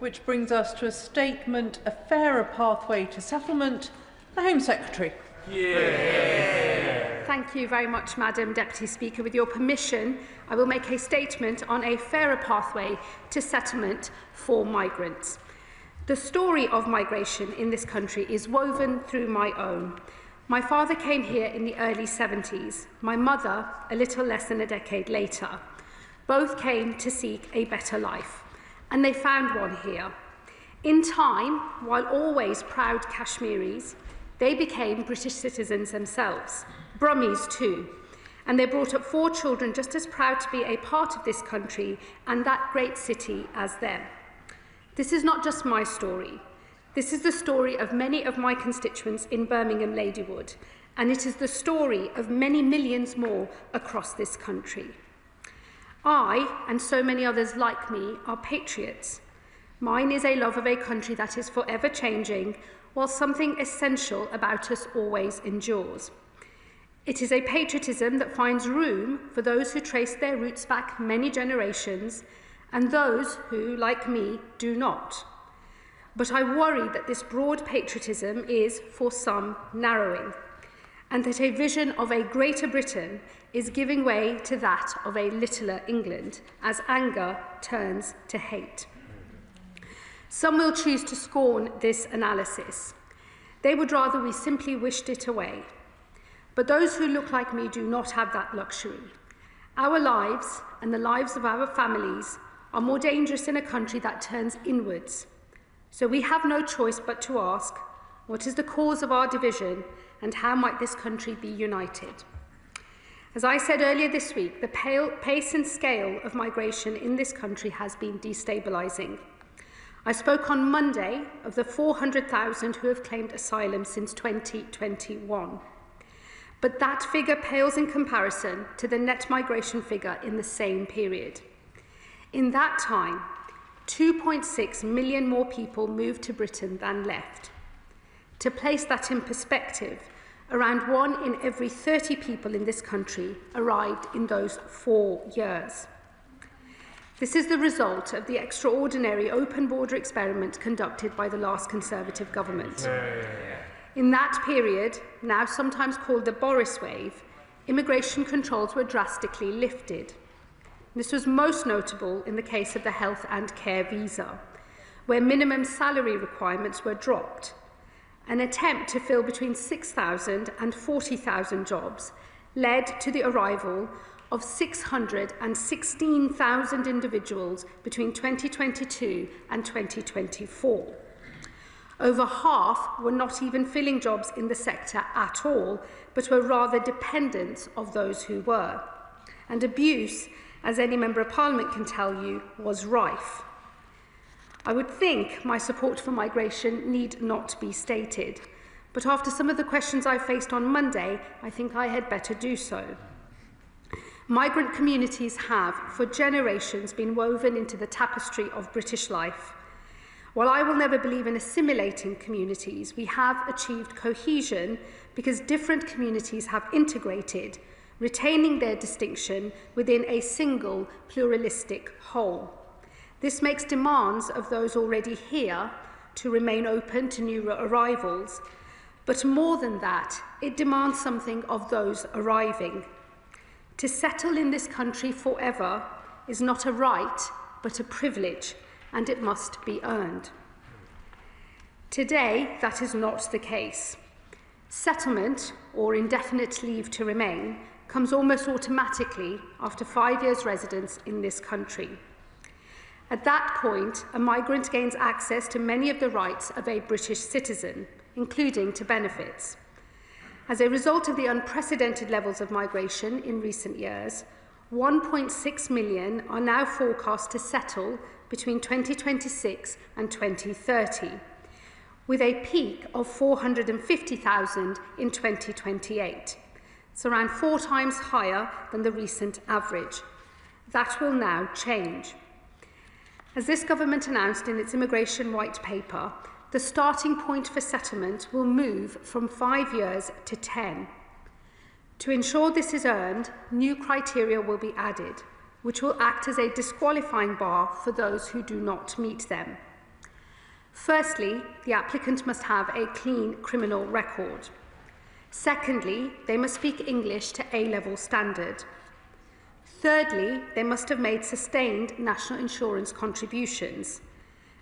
which brings us to a statement, A Fairer Pathway to Settlement. The Home Secretary. Yeah. Thank you very much, Madam Deputy Speaker. With your permission, I will make a statement on a fairer pathway to settlement for migrants. The story of migration in this country is woven through my own. My father came here in the early 70s, my mother a little less than a decade later. Both came to seek a better life, and they found one here. In time, while always proud Kashmiris, they became British citizens themselves, Brummies too, and they brought up 4 children just as proud to be a part of this country and that great city as them. This is not just my story. This is the story of many of my constituents in Birmingham Ladywood, and it is the story of many millions more across this country. I, and so many others like me, are patriots. Mine is a love of a country that is forever changing, while something essential about us always endures. It is a patriotism that finds room for those who trace their roots back many generations, and those who, like me, do not. But I worry that this broad patriotism is, for some, narrowing, and that a vision of a Greater Britain is giving way to that of a littler England, as anger turns to hate. Some will choose to scorn this analysis. They would rather we simply wished it away. But those who look like me do not have that luxury. Our lives, and the lives of our families, are more dangerous in a country that turns inwards. So we have no choice but to ask, what is the cause of our division, and how might this country be united? As I said earlier this week, the pace and scale of migration in this country has been destabilising. I spoke on Monday of the 400,000 who have claimed asylum since 2021. But that figure pales in comparison to the net migration figure in the same period. In that time, 2.6 million more people moved to Britain than left. To place that in perspective, around 1 in every 30 people in this country arrived in those 4 years. This is the result of the extraordinary open border experiment conducted by the last Conservative government. In that period, now sometimes called the Boris wave, immigration controls were drastically lifted. This was most notable in the case of the health and care visa, where minimum salary requirements were dropped. An attempt to fill between 6,000 and 40,000 jobs led to the arrival of 616,000 individuals between 2022 and 2024. Over half were not even filling jobs in the sector at all, but were rather dependent of those who were. And abuse, as any Member of Parliament can tell you, was rife. I would think my support for migration need not be stated, but after some of the questions I faced on Monday, I think I had better do so. Migrant communities have, for generations, been woven into the tapestry of British life. While I will never believe in assimilating communities, we have achieved cohesion because different communities have integrated, retaining their distinction within a single pluralistic whole. This makes demands of those already here to remain open to new arrivals, but more than that, it demands something of those arriving. To settle in this country forever is not a right, but a privilege, and it must be earned. Today, that is not the case. Settlement, or indefinite leave to remain, comes almost automatically after 5 years' residence in this country. At that point, a migrant gains access to many of the rights of a British citizen, including to benefits. As a result of the unprecedented levels of migration in recent years, 1.6 million are now forecast to settle between 2026 and 2030, with a peak of 450,000 in 2028. It's around 4 times higher than the recent average. That will now change. As this government announced in its immigration white paper, the starting point for settlement will move from 5 years to 10. To ensure this is earned, new criteria will be added, which will act as a disqualifying bar for those who do not meet them. Firstly, the applicant must have a clean criminal record. Secondly, they must speak English to A-level standard. Thirdly, they must have made sustained national insurance contributions.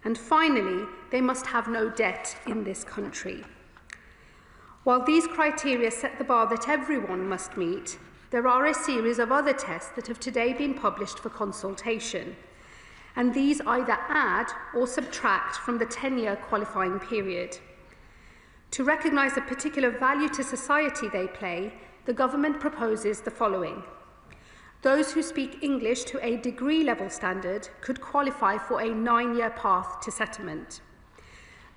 And finally, they must have no debt in this country. While these criteria set the bar that everyone must meet, there are a series of other tests that have today been published for consultation, and these either add or subtract from the 10-year qualifying period. To recognise the particular value to society they play, the government proposes the following. Those who speak English to a degree level standard could qualify for a 9-year path to settlement.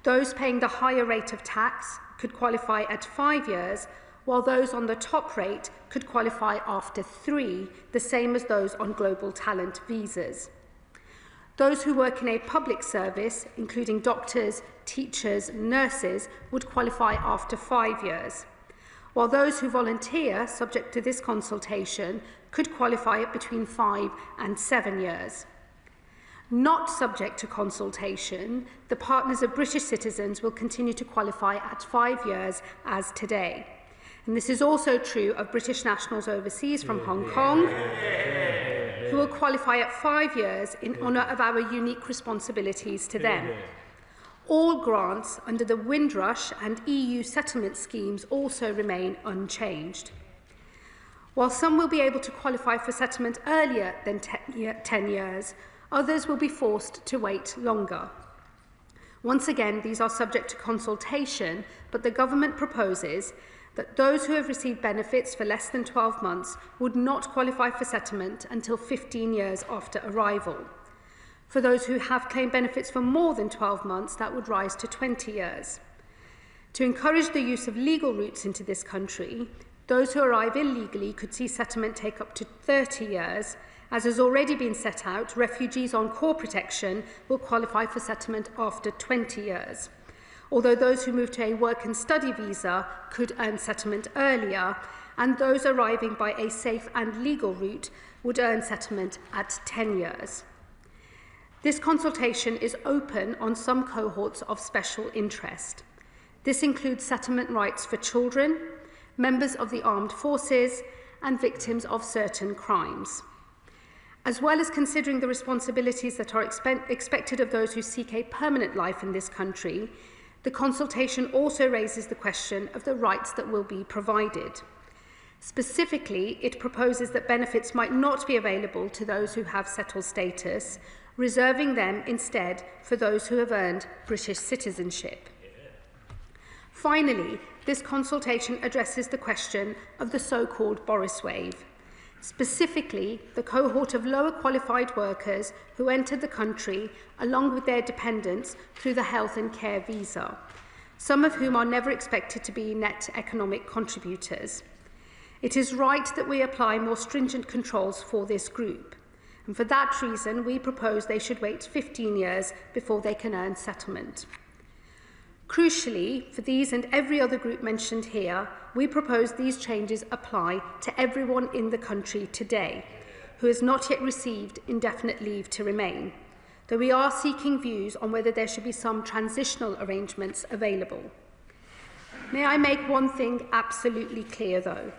Those paying the higher rate of tax could qualify at 5 years, while those on the top rate could qualify after 3, the same as those on global talent visas. Those who work in a public service, including doctors, teachers, nurses, would qualify after 5 years, while those who volunteer, subject to this consultation, could qualify at between 5 and 7 years. Not subject to consultation, the partners of British citizens will continue to qualify at 5 years as today. And this is also true of British nationals overseas from Hong Kong, who will qualify at 5 years in honour of our unique responsibilities to them. All grants under the Windrush and EU settlement schemes also remain unchanged. While some will be able to qualify for settlement earlier than 10 years, others will be forced to wait longer. Once again, these are subject to consultation, but the government proposes that those who have received benefits for less than 12 months would not qualify for settlement until 15 years after arrival. For those who have claimed benefits for more than 12 months, that would rise to 20 years. To encourage the use of legal routes into this country, those who arrive illegally could see settlement take up to 30 years. As has already been set out, refugees on core protection will qualify for settlement after 20 years, although those who move to a work and study visa could earn settlement earlier, and those arriving by a safe and legal route would earn settlement at 10 years. This consultation is open on some cohorts of special interest. This includes settlement rights for children, members of the armed forces, and victims of certain crimes. As well as considering the responsibilities that are expected of those who seek a permanent life in this country, the consultation also raises the question of the rights that will be provided. Specifically, it proposes that benefits might not be available to those who have settled status, reserving them instead for those who have earned British citizenship. Finally, this consultation addresses the question of the so-called Boris wave, specifically the cohort of lower qualified workers who entered the country along with their dependents through the health and care visa, some of whom are never expected to be net economic contributors. It is right that we apply more stringent controls for this group, and for that reason we propose they should wait 15 years before they can earn settlement. Crucially, for these and every other group mentioned here, we propose these changes apply to everyone in the country today who has not yet received indefinite leave to remain, though we are seeking views on whether there should be some transitional arrangements available. May I make one thing absolutely clear, though?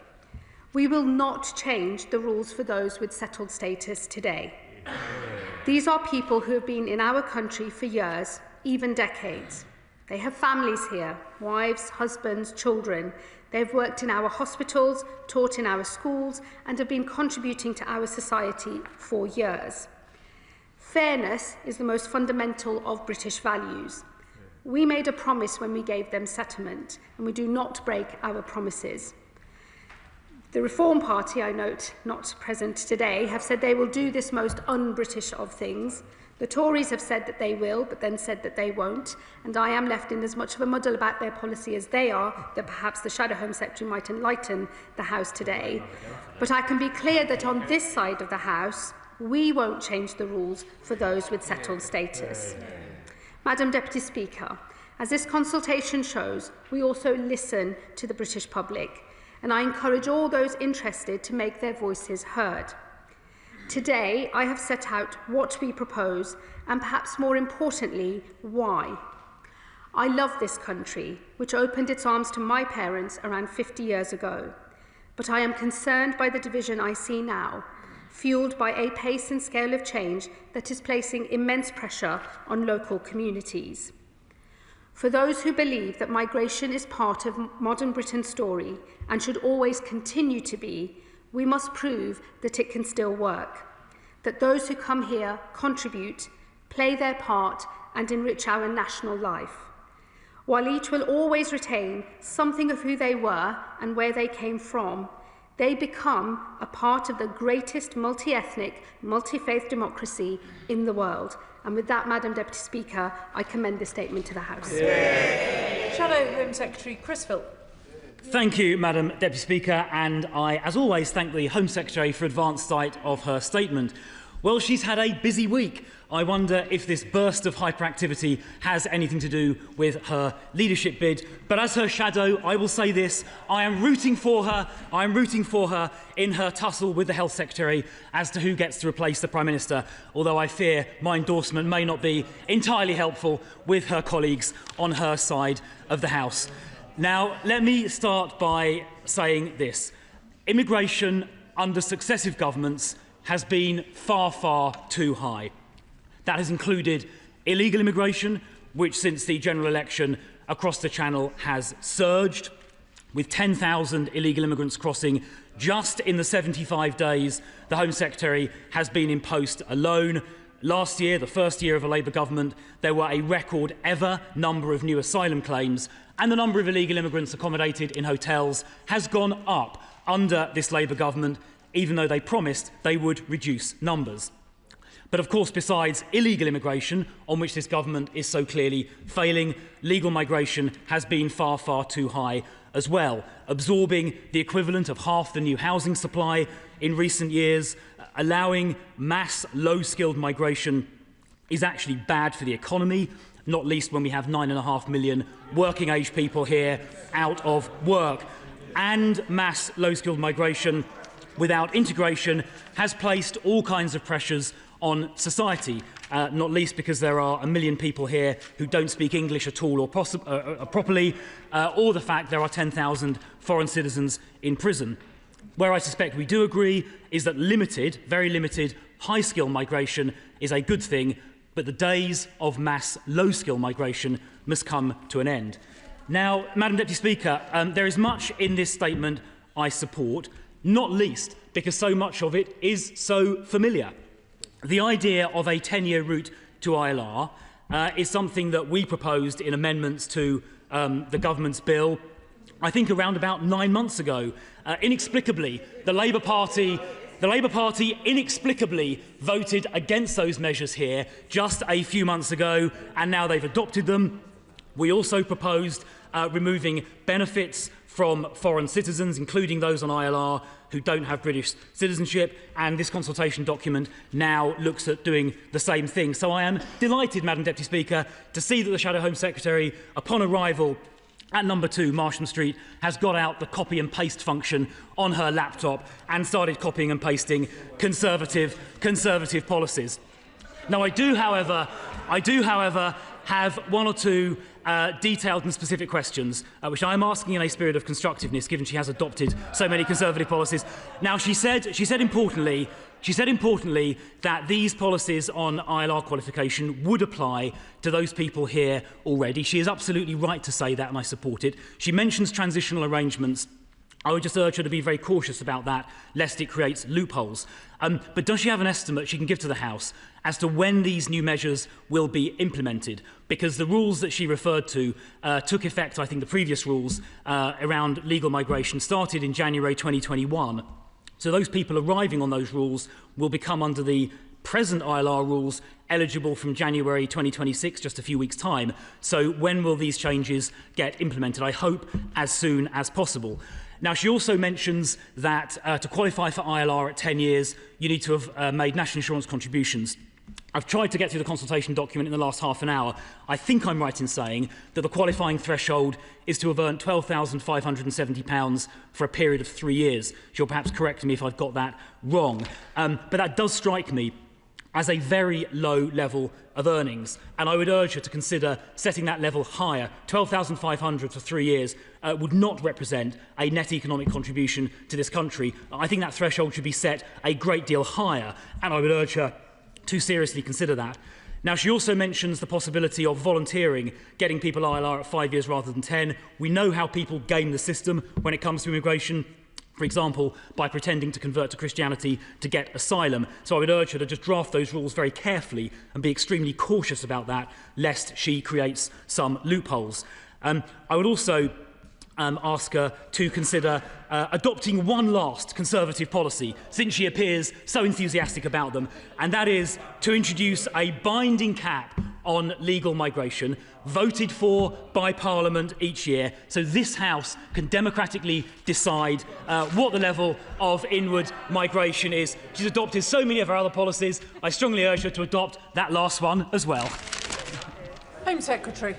We will not change the rules for those with settled status today. These are people who have been in our country for years, even decades. They have families here, wives, husbands, children. They have worked in our hospitals, taught in our schools, and have been contributing to our society for years. Fairness is the most fundamental of British values. We made a promise when we gave them settlement, and we do not break our promises. The Reform Party, I note, not present today, have said they will do this most un-British of things. The Tories have said that they will, but then said that they won't, and I am left in as much of a muddle about their policy as they are, that perhaps the Shadow Home Secretary might enlighten the House today. But I can be clear that on this side of the House, we won't change the rules for those with settled status. Madam Deputy Speaker, as this consultation shows, we also listen to the British public, and I encourage all those interested to make their voices heard. Today, I have set out what we propose and, perhaps more importantly, why. I love this country, which opened its arms to my parents around 50 years ago. But I am concerned by the division I see now, fueled by a pace and scale of change that is placing immense pressure on local communities. For those who believe that migration is part of modern Britain's story and should always continue to be, we must prove that it can still work, that those who come here contribute, play their part, and enrich our national life. While each will always retain something of who they were and where they came from, they become a part of the greatest multi-ethnic, multi-faith democracy in the world. And with that, Madam Deputy Speaker, I commend this statement to the House. Yeah. Shadow Home Secretary Chris Philp. Thank you, Madam Deputy Speaker, and I, as always, thank the Home Secretary for advance sight of her statement. Well, she's had a busy week. I wonder if this burst of hyperactivity has anything to do with her leadership bid. But as her shadow, I will say this: I am rooting for her. I am rooting for her in her tussle with the Health Secretary as to who gets to replace the Prime Minister, although I fear my endorsement may not be entirely helpful with her colleagues on her side of the House. Now, let me start by saying this. Immigration under successive governments has been far, far too high. That has included illegal immigration, which since the general election across the Channel has surged, with 10,000 illegal immigrants crossing just in the 75 days the Home Secretary has been in post alone. Last year, the first year of a Labour government, there were a record ever number of new asylum claims, and the number of illegal immigrants accommodated in hotels has gone up under this Labour government, even though they promised they would reduce numbers. But of course, besides illegal immigration, on which this government is so clearly failing, legal migration has been far, far too high as well, absorbing the equivalent of half the new housing supply in recent years. Allowing mass low-skilled migration is actually bad for the economy, not least when we have 9.5 million working-age people here out of work. And mass low-skilled migration without integration has placed all kinds of pressures on society, not least because there are 1 million people here who don't speak English at all or properly, or the fact there are 10,000 foreign citizens in prison. Where I suspect we do agree is that limited, very limited, high-skill migration is a good thing, but the days of mass low-skill migration must come to an end. Now, Madam Deputy Speaker, there is much in this statement I support, not least because so much of it is so familiar. The idea of a 10-year route to ILR is something that we proposed in amendments to the government's bill, I think around about 9 months ago. Inexplicably, the Labour Party inexplicably voted against those measures here just a few months ago, and now they've adopted them. We also proposed removing benefits from foreign citizens, including those on ILR who don't have British citizenship, and this consultation document now looks at doing the same thing. So I am delighted, Madam Deputy Speaker, to see that the Shadow Home Secretary, upon arrival at number 2 Marsham Street, has got out the copy and paste function on her laptop and started copying and pasting conservative policies. Now, I do, however, have one or two detailed and specific questions, which I am asking in a spirit of constructiveness, given she has adopted so many conservative policies. Now, she said importantly that these policies on ILR qualification would apply to those people here already. She is absolutely right to say that, and I support it. She mentions transitional arrangements. I would just urge her to be very cautious about that, lest it creates loopholes. But does she have an estimate she can give to the House as to when these new measures will be implemented? Because the rules that she referred to took effect, I think the previous rules around legal migration started in January 2021. So those people arriving on those rules will become, under the present ILR rules, eligible from January 2026, just a few weeks' time. So when will these changes get implemented? I hope as soon as possible. Now, she also mentions that to qualify for ILR at 10 years, you need to have made national insurance contributions. I've tried to get through the consultation document in the last half an hour. I think I'm right in saying that the qualifying threshold is to have earned £12,570 for a period of 3 years. She'll perhaps correct me if I've got that wrong. But that does strike me as a very low level of earnings, and I would urge her to consider setting that level higher. £12,500 for 3 years would not represent a net economic contribution to this country. I think that threshold should be set a great deal higher, and I would urge her to seriously consider that. Now, she also mentions the possibility of volunteering, getting people ILR at 5 years rather than 10. We know how people game the system when it comes to immigration, for example, by pretending to convert to Christianity to get asylum. So I would urge her to just draft those rules very carefully and be extremely cautious about that, lest she creates some loopholes. I would also ask her to consider adopting one last Conservative policy, since she appears so enthusiastic about them, and that is to introduce a binding cap on legal migration, voted for by Parliament each year, so this House can democratically decide what the level of inward migration is. She's adopted so many of her other policies. I strongly urge her to adopt that last one as well. Home Secretary.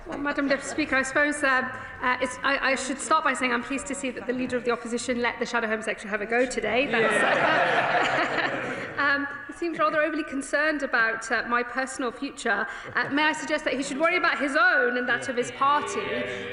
Well, Madam Deputy Speaker, I suppose I should start by saying I'm pleased to see that the Leader of the Opposition let the Shadow Home Secretary have a go today. He seems rather overly concerned about my personal future. May I suggest that he should worry about his own and that of his party?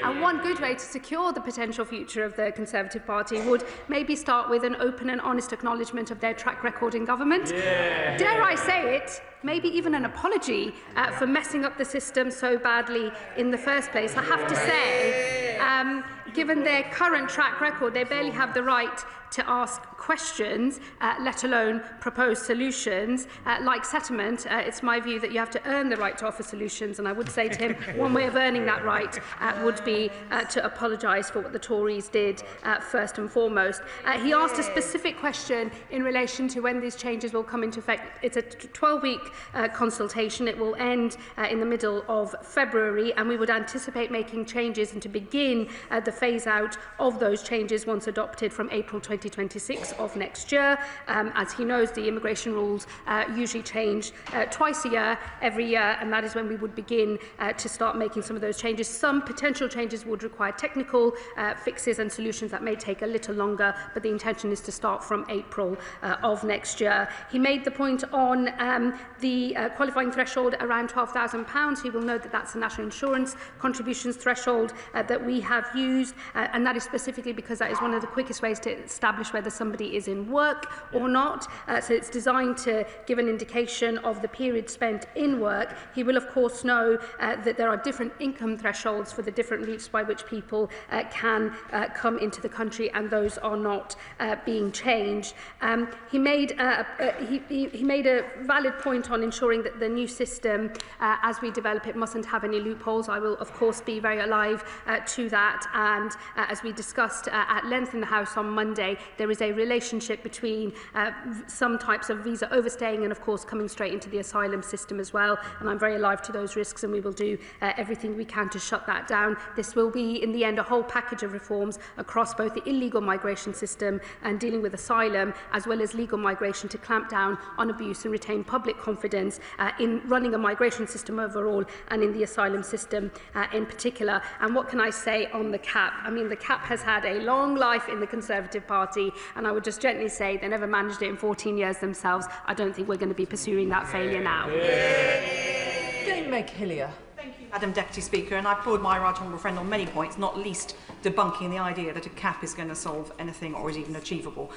And one good way to secure the potential future of the Conservative Party would maybe start with an open and honest acknowledgement of their track record in government. Yeah. Dare I say it? Maybe even an apology for messing up the system so badly in the first place. I have to say, given their current track record, they barely have the right to ask questions, let alone propose solutions. Like settlement, it's my view that you have to earn the right to offer solutions, and I would say to him one way of earning that right would be to apologise for what the Tories did first and foremost. He asked a specific question in relation to when these changes will come into effect. It's a 12-week consultation. It will end in the middle of February, and we would anticipate making changes and to begin the phase-out of those changes once adopted from April 2026 of next year. As he knows, the immigration rules usually change twice a year, every year, and that is when we would begin to start making some of those changes. Some potential changes would require technical fixes and solutions that may take a little longer, but the intention is to start from April of next year. He made the point on the qualifying threshold around £12,000. He will note that that's the national insurance contributions threshold that we have used, and that is specifically because that is one of the quickest ways to establish whether somebody is in work or not. So it's designed to give an indication of the period spent in work. He will, of course, know that there are different income thresholds for the different routes by which people can come into the country, and those are not being changed. He made a valid point on ensuring that the new system, as we develop it, mustn't have any loopholes. I will, of course, be very alive to that, and as we discussed at length in the House on Monday, there is a relationship between some types of visa overstaying and, of course, coming straight into the asylum system as well, and I'm very alive to those risks, and we will do everything we can to shut that down. This will be, in the end, a whole package of reforms across both the illegal migration system and dealing with asylum, as well as legal migration, to clamp down on abuse and retain public confidence in running a migration system overall and in the asylum system in particular. And what can I say on the cap? I mean, the cap has had a long life in the Conservative Party, and I would just gently say they never managed it in 14 years themselves. I don't think we're going to be pursuing that failure now. Dame Meg Hillier. Thank you, Madam Deputy Speaker, and I applaud my right honourable friend on many points, not least debunking the idea that a cap is going to solve anything or is even achievable.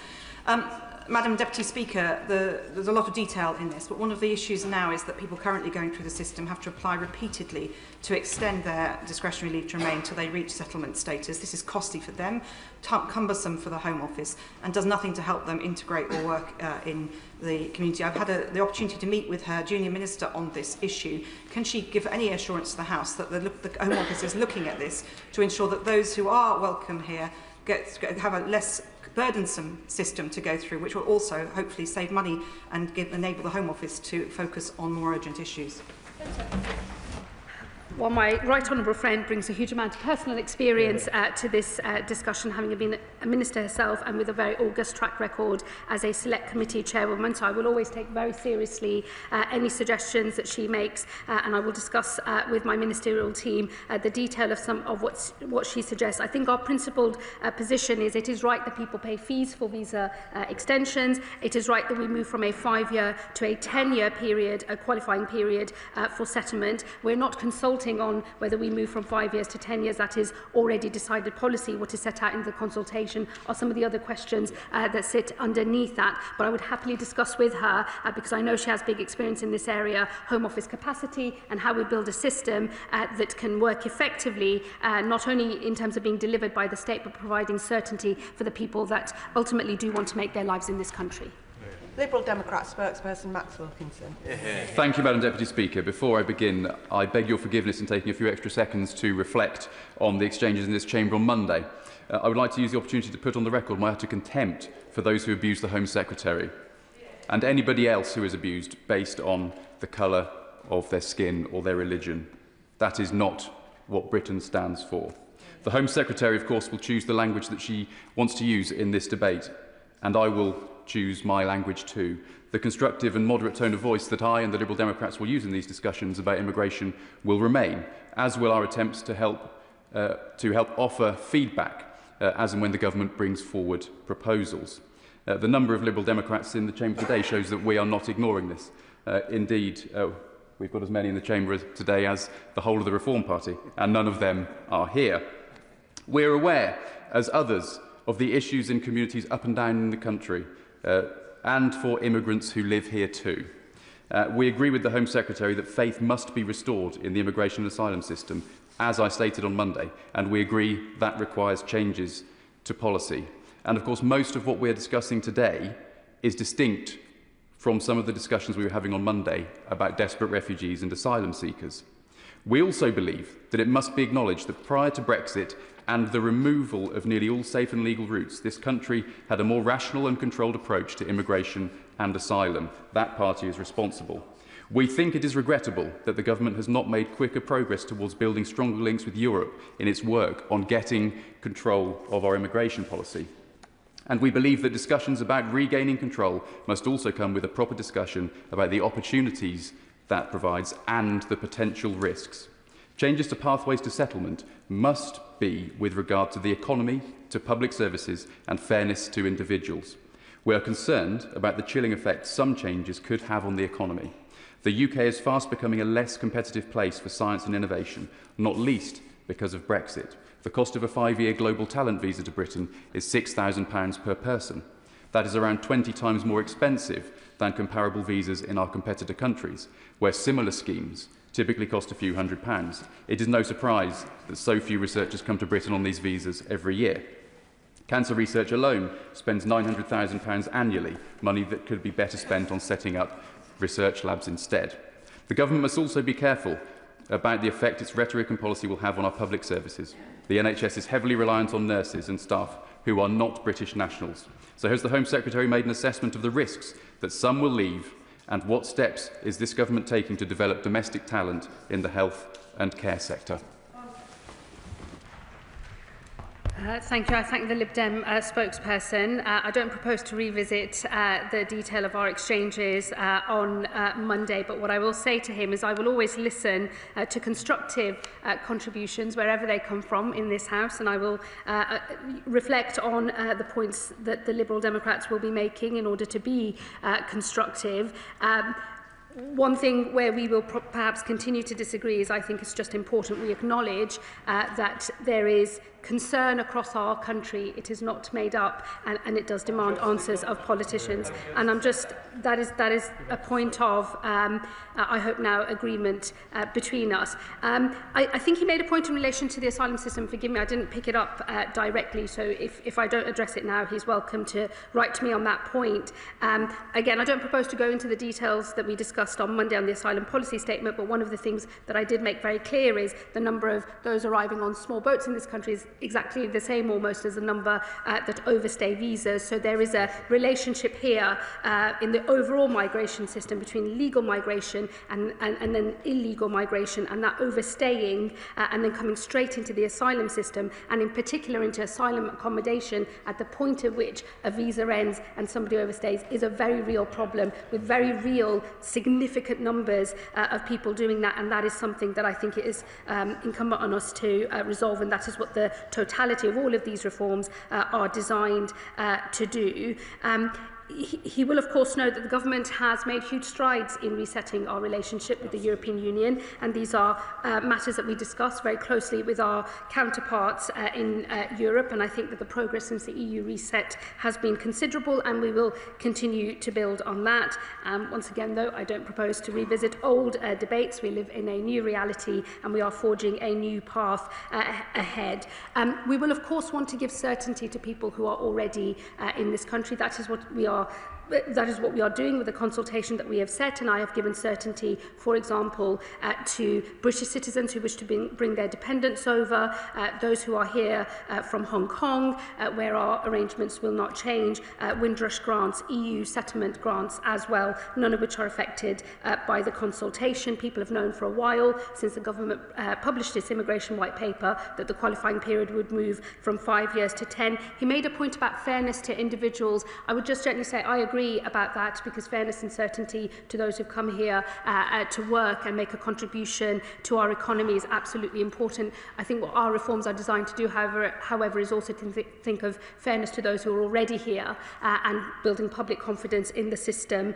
Madam Deputy Speaker, there's a lot of detail in this, but one of the issues now is that people currently going through the system have to apply repeatedly to extend their discretionary leave to remain until they reach settlement status. This is costly for them, cumbersome for the Home Office, and does nothing to help them integrate or work in the community. I've had the opportunity to meet with her junior minister on this issue. Can she give any assurance to the House that the Home Office is looking at this to ensure that those who are welcome here have a less burdensome system to go through, which will also hopefully save money and enable the Home Office to focus on more urgent issues? While my right honourable friend brings a huge amount of personal experience to this discussion, having been a minister herself and with a very august track record as a select committee chairwoman, so I will always take very seriously any suggestions that she makes, and I will discuss with my ministerial team the detail of some of what she suggests. I think our principled position is it is right that people pay fees for visa extensions. It is right that we move from a 5-year to a 10-year period, a qualifying period for settlement. We're not consulting on whether we move from 5 years to 10 years. That is already decided policy. What is set out in the consultation are some of the other questions that sit underneath that. But I would happily discuss with her, because I know she has big experience in this area, Home Office capacity and how we build a system that can work effectively, not only in terms of being delivered by the state, but providing certainty for the people that ultimately do want to make their lives in this country. Liberal Democrat spokesperson Max Wilkinson. Thank you, Madam Deputy Speaker. Before I begin, I beg your forgiveness in taking a few extra seconds to reflect on the exchanges in this chamber on Monday. I would like to use the opportunity to put on the record my utter contempt for those who abuse the Home Secretary and anybody else who is abused based on the colour of their skin or their religion. That is not what Britain stands for. The Home Secretary, of course, will choose the language that she wants to use in this debate, and I will choose my language too. The constructive and moderate tone of voice that I and the Liberal Democrats will use in these discussions about immigration will remain, as will our attempts to help offer feedback as and when the government brings forward proposals. The number of Liberal Democrats in the chamber today shows that we are not ignoring this. Indeed, we've got as many in the chamber today as the whole of the Reform Party, and none of them are here. We're aware, as others, of the issues in communities up and down in the country, and for immigrants who live here too. We agree with the Home Secretary that faith must be restored in the immigration and asylum system, as I stated on Monday, and we agree that requires changes to policy. And of course, most of what we're discussing today is distinct from some of the discussions we were having on Monday about desperate refugees and asylum seekers. We also believe that it must be acknowledged that prior to Brexit and the removal of nearly all safe and legal routes, this country had a more rational and controlled approach to immigration and asylum. That party is responsible. We think it is regrettable that the government has not made quicker progress towards building stronger links with Europe in its work on getting control of our immigration policy. And we believe that discussions about regaining control must also come with a proper discussion about the opportunities that provides and the potential risks. Changes to pathways to settlement must be with regard to the economy, to public services and fairness to individuals. We are concerned about the chilling effect some changes could have on the economy. The UK is fast becoming a less competitive place for science and innovation, not least because of Brexit. The cost of a 5-year global talent visa to Britain is £6,000 per person. That is around 20 times more expensive than comparable visas in our competitor countries, where similar schemes typically cost a few £100s. It is no surprise that so few researchers come to Britain on these visas every year. Cancer research alone spends £900,000 annually, money that could be better spent on setting up research labs instead. The government must also be careful about the effect its rhetoric and policy will have on our public services. The NHS is heavily reliant on nurses and staff who are not British nationals. So has the Home Secretary made an assessment of the risks that some will leave, and what steps is this government taking to develop domestic talent in the health and care sector? Thank you. I thank the Lib Dem spokesperson. I don't propose to revisit the detail of our exchanges on Monday, but what I will say to him is I will always listen to constructive contributions wherever they come from in this House, and I will reflect on the points that the Liberal Democrats will be making in order to be constructive. One thing where we will perhaps continue to disagree is I think it's just important we acknowledge that there is concern across our country. It is not made up, and it does demand answers of politicians. And that is a point of, I hope now, agreement between us. I think he made a point in relation to the asylum system. Forgive me, I didn't pick it up directly, so if I don't address it now, he's welcome to write to me on that point. Again, I don't propose to go into the details that we discussed on Monday on the asylum policy statement, but one of the things that I did make very clear is the number of those arriving on small boats in this country is exactly the same almost as the number that overstay visas. So there is a relationship here in the overall migration system between legal migration and then illegal migration, and that overstaying and then coming straight into the asylum system, and in particular into asylum accommodation at the point at which a visa ends and somebody overstays, is a very real problem with very real significant numbers of people doing that, and that is something that I think it is incumbent on us to resolve, and that is what the totality of all of these reforms are designed to do. He will, of course, know that the government has made huge strides in resetting our relationship with the European Union, and these are matters that we discuss very closely with our counterparts in Europe, and I think that the progress since the EU reset has been considerable, and we will continue to build on that. Once again, though, I don't propose to revisit old debates. We live in a new reality, and we are forging a new path ahead. We will, of course, want to give certainty to people who are already in this country. That is what we are doing with the consultation that we have set, and I have given certainty, for example, to British citizens who wish to bring their dependents over, those who are here from Hong Kong, where our arrangements will not change, Windrush grants, EU settlement grants as well, none of which are affected by the consultation. People have known for a while, since the government published its immigration white paper, that the qualifying period would move from 5 years to 10. He made a point about fairness to individuals. I would just gently say I agree about that, because fairness and certainty to those who've come here to work and make a contribution to our economy is absolutely important. I think what our reforms are designed to do, however, is also to think of fairness to those who are already here and building public confidence in the system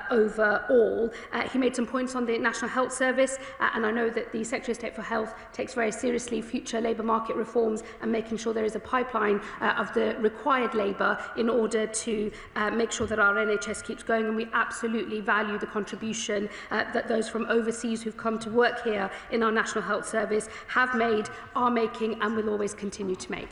overall. He made some points on the National Health Service, and I know that the Secretary of State for Health takes very seriously future labour market reforms and making sure there is a pipeline of the required labour in order to make sure that our NHS keeps going, and we absolutely value the contribution that those from overseas who've come to work here in our National Health Service have made, are making, and will always continue to make.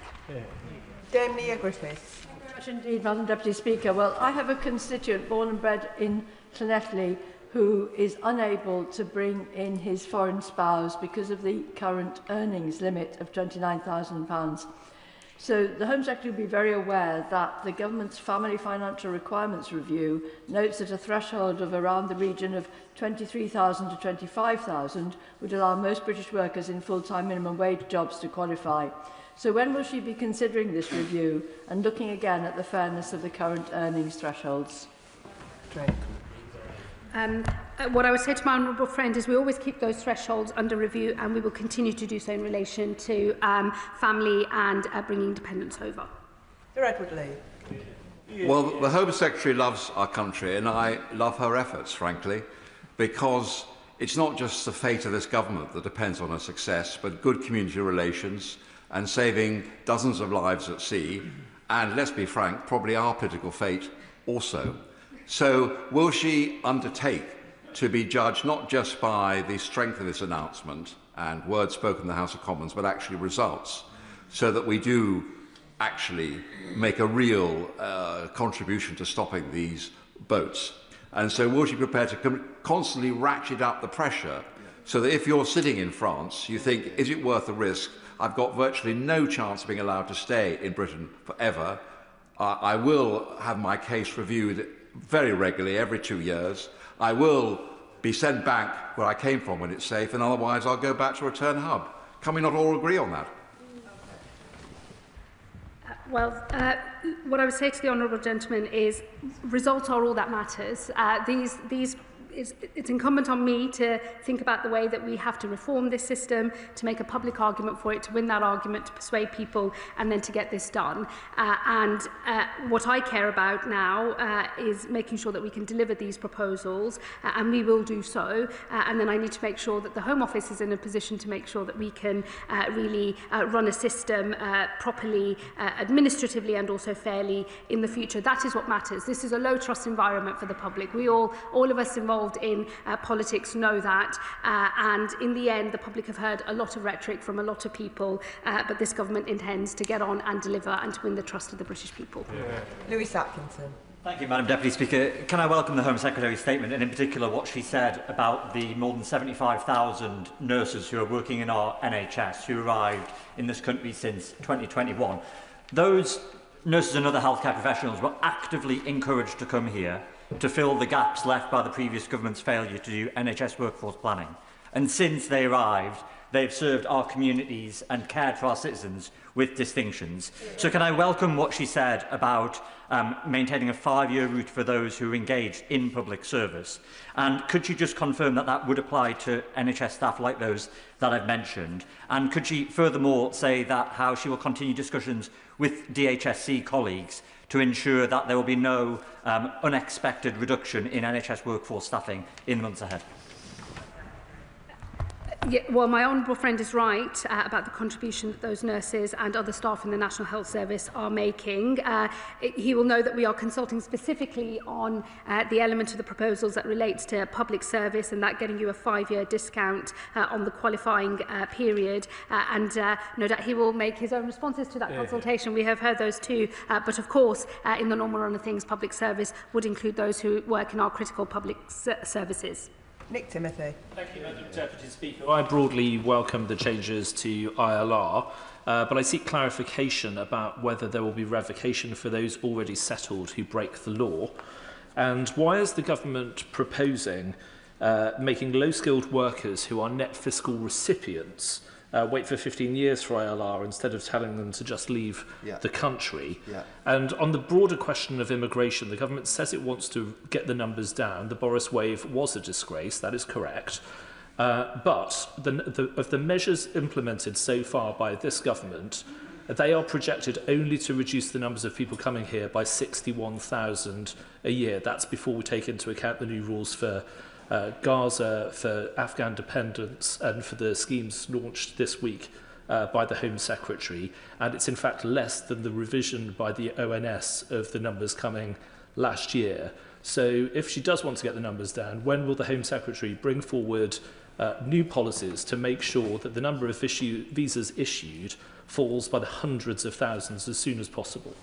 Dame Leah Griffiths. Thank you very much indeed, Madam Deputy Speaker. Well, I have a constituent born and bred in Llanelli who is unable to bring in his foreign spouse because of the current earnings limit of £29,000. So the Home Secretary will be very aware that the government's Family Financial Requirements Review notes that a threshold of around the region of 23,000 to 25,000 would allow most British workers in full-time minimum wage jobs to qualify. So when will she be considering this review and looking again at the fairness of the current earnings thresholds? What I would say to my honourable friend is we always keep those thresholds under review, and we will continue to do so in relation to family and bringing dependents over. Sir Edward Lee. Well, the Home Secretary loves our country, and I love her efforts, frankly, because it's not just the fate of this government that depends on her success, but good community relations and saving dozens of lives at sea, and let's be frank, probably our political fate also. So will she undertake to be judged not just by the strength of this announcement and words spoken in the House of Commons, but actually results, so that we do actually make a real contribution to stopping these boats? And so will she be prepared to constantly ratchet up the pressure, so that if you're sitting in France, you think, is it worth the risk? I've got virtually no chance of being allowed to stay in Britain forever. I will have my case reviewed very regularly, every 2 years. I will be sent back where I came from when it's safe, and otherwise I'll go back to return hub. Can we not all agree on that? What I would say to the honourable gentleman is results are all that matters. It's incumbent on me to think about the way that we have to reform this system, to make a public argument for it, to win that argument, to persuade people, and then to get this done. What I care about now is making sure that we can deliver these proposals, and we will do so. And then I need to make sure that the Home Office is in a position to make sure that we can really run a system properly, administratively, and also fairly in the future. That is what matters. This is a low-trust environment for the public. We all of us involved in politics know that, and in the end the public have heard a lot of rhetoric from a lot of people, but this government intends to get on and deliver and to win the trust of the British people. Louis Atkinson. Thank you, Madam Deputy Speaker. Can I welcome the Home Secretary's statement, and in particular what she said about the more than 75,000 nurses who are working in our NHS who arrived in this country since 2021. Those nurses and other healthcare professionals were actively encouraged to come here to fill the gaps left by the previous government's failure to do NHS workforce planning. And since they arrived, they've served our communities and cared for our citizens with distinctions. So can I welcome what she said about maintaining a 5-year route for those who are engaged in public service? And could she just confirm that that would apply to NHS staff like those that I've mentioned? And could she furthermore say that how she will continue discussions with DHSC colleagues to ensure that there will be no unexpected reduction in NHS workforce staffing in the months ahead? Yeah, well, my honourable friend is right about the contribution that those nurses and other staff in the National Health Service are making. He will know that we are consulting specifically on the element of the proposals that relates to public service and that getting you a 5-year discount on the qualifying period. No doubt he will make his own responses to that consultation. We have heard those too. But of course, in the normal run of things, public service would include those who work in our critical public services. Nick Timothy. Thank you, Madam Deputy Speaker. I broadly welcome the changes to ILR, but I seek clarification about whether there will be revocation for those already settled who break the law. And why is the government proposing making low-skilled workers who are net fiscal recipients wait for 15 years for ILR instead of telling them to just leave the country? And on the broader question of immigration, the government says it wants to get the numbers down. The Boris wave was a disgrace, that is correct. But of the measures implemented so far by this government, they are projected only to reduce the numbers of people coming here by 61,000 a year. That's before we take into account the new rules for Gaza, for Afghan dependents, and for the schemes launched this week by the Home Secretary. And it's in fact less than the revision by the ONS of the numbers coming last year. So if she does want to get the numbers down, when will the Home Secretary bring forward new policies to make sure that the number of visas issued falls by the hundreds of thousands as soon as possible?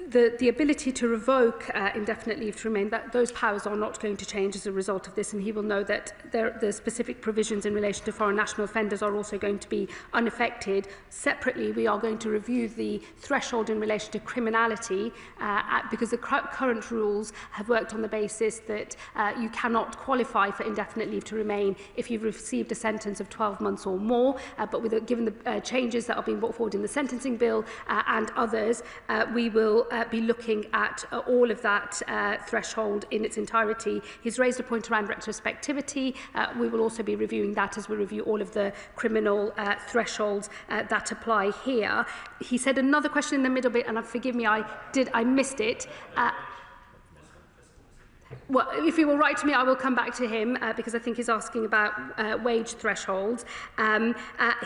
The ability to revoke indefinite leave to remain, those powers are not going to change as a result of this, and he will know that the specific provisions in relation to foreign national offenders are also going to be unaffected. Separately, we are going to review the threshold in relation to criminality because the current rules have worked on the basis that you cannot qualify for indefinite leave to remain if you've received a sentence of 12 months or more. But given the changes that are being brought forward in the sentencing bill and others, we will be looking at all of that threshold in its entirety. He's raised a point around retrospectivity. We will also be reviewing that as we review all of the criminal thresholds that apply here. He said another question in the middle bit, and forgive me, I missed it. Well, if he will write to me, I will come back to him because I think he's asking about wage thresholds.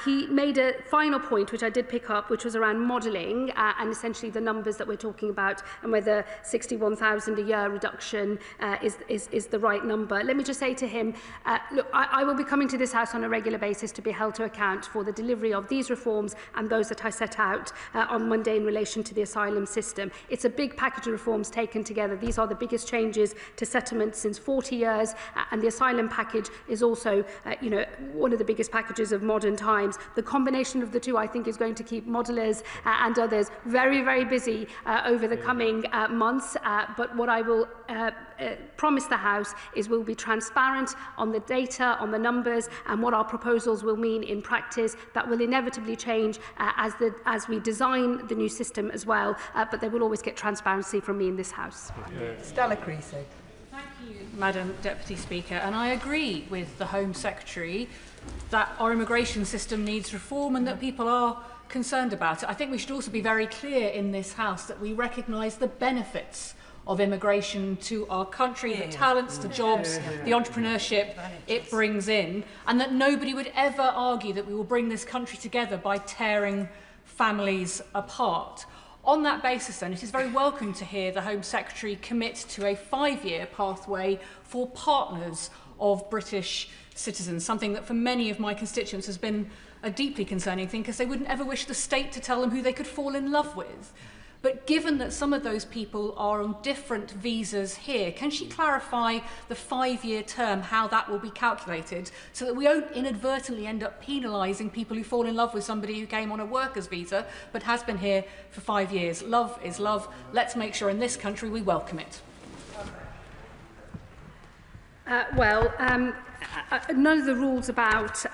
He made a final point, which I did pick up, which was around modelling and essentially the numbers that we're talking about and whether 61,000 a year reduction is the right number. Let me just say to him, look, I will be coming to this House on a regular basis to be held to account for the delivery of these reforms and those that I set out on Monday in relation to the asylum system. It's a big package of reforms taken together. These are the biggest changes to settlement since 40 years, and the asylum package is also, one of the biggest packages of modern times. The combination of the two, I think, is going to keep modellers and others very, very busy over the coming months. But what I will promise the House is we'll be transparent on the data, on the numbers, and what our proposals will mean in practice. That will inevitably change as we design the new system as well, but they will always get transparency from me in this House. Stella Creasy. Thank you, Madam Deputy Speaker, and I agree with the Home Secretary that our immigration system needs reform and that people are concerned about it. I think we should also be very clear in this House that we recognise the benefits of immigration to our country, the talents, the jobs, the entrepreneurship it brings in, and that nobody would ever argue that we will bring this country together by tearing families apart. On that basis, then, it is very welcome to hear the Home Secretary commit to a 5-year pathway for partners of British citizens, something that for many of my constituents has been a deeply concerning thing because they wouldn't ever wish the state to tell them who they could fall in love with. But given that some of those people are on different visas here, can she clarify the 5-year term, how that will be calculated, so that we don't inadvertently end up penalising people who fall in love with somebody who came on a worker's visa but has been here for 5 years? Love is love. Let's make sure in this country we welcome it. None of the rules about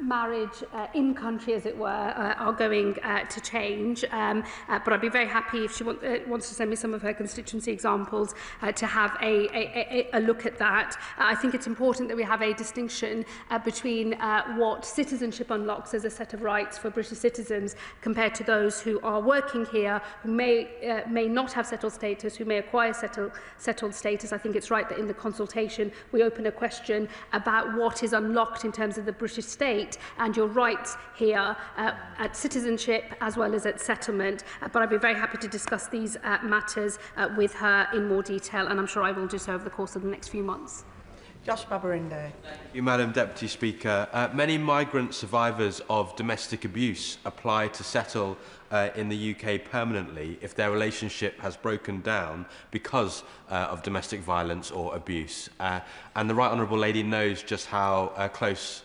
marriage in country, as it were, are going to change. But I'd be very happy if she wants to send me some of her constituency examples to have a look at that. I think it's important that we have a distinction between what citizenship unlocks as a set of rights for British citizens compared to those who are working here, who may not have settled status, who may acquire settled status. I think it's right that in the consultation we open a question about what is unlocked in terms of the British state and your rights here at citizenship as well as at settlement. But I'd be very happy to discuss these matters with her in more detail, and I'm sure I will do so over the course of the next few months. Josh Babarinde. Thank you, Madam Deputy Speaker. Many migrant survivors of domestic abuse apply to settle in the UK permanently if their relationship has broken down because of domestic violence or abuse. And the Right Honourable Lady knows just how close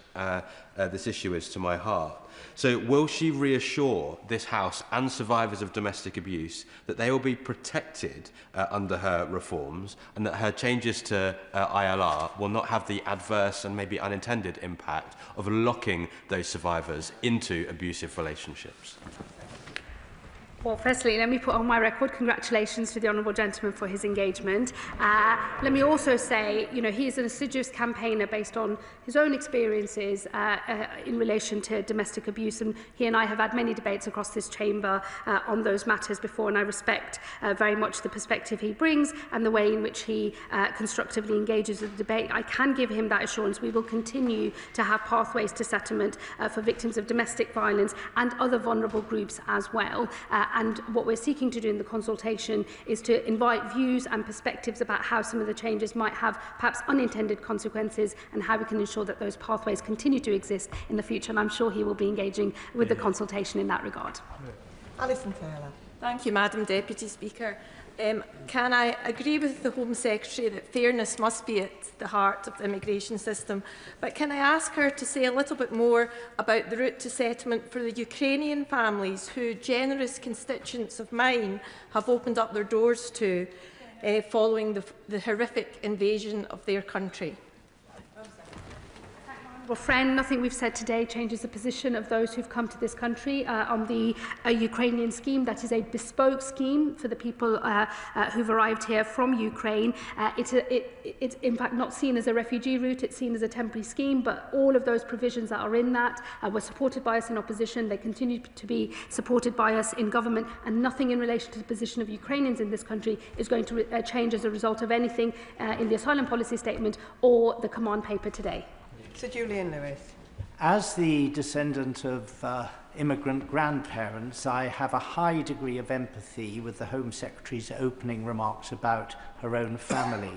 this issue is to my heart. So will she reassure this House and survivors of domestic abuse that they will be protected under her reforms and that her changes to ILR will not have the adverse and maybe unintended impact of locking those survivors into abusive relationships? Well, firstly, let me put on my record congratulations to the Honourable Gentleman for his engagement. Let me also say, he is an assiduous campaigner based on his own experiences in relation to domestic abuse, and he and I have had many debates across this chamber on those matters before, and I respect very much the perspective he brings and the way in which he constructively engages with the debate. I can give him that assurance. We will continue to have pathways to settlement for victims of domestic violence and other vulnerable groups as well. And what we're seeking to do in the consultation is to invite views and perspectives about how some of the changes might have perhaps unintended consequences and how we can ensure that those pathways continue to exist in the future. And I'm sure he will be engaging with the consultation in that regard. Alison Taylor. Thank you, Madam Deputy Speaker. Can I agree with the Home Secretary that fairness must be at the heart of the immigration system, but can I ask her to say a little bit more about the route to settlement for the Ukrainian families who generous constituents of mine have opened up their doors to following the horrific invasion of their country? Well, friend, nothing we've said today changes the position of those who've come to this country on the Ukrainian scheme. That is a bespoke scheme for the people who've arrived here from Ukraine. It's in fact not seen as a refugee route, it's seen as a temporary scheme, but all of those provisions that are in that were supported by us in opposition. They continue to be supported by us in government, and nothing in relation to the position of Ukrainians in this country is going to change as a result of anything in the asylum policy statement or the command paper today. Sir Julian Lewis. As the descendant of immigrant grandparents, I have a high degree of empathy with the Home Secretary's opening remarks about her own family.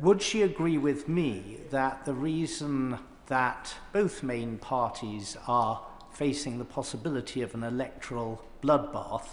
Would she agree with me that the reason that both main parties are facing the possibility of an electoral bloodbath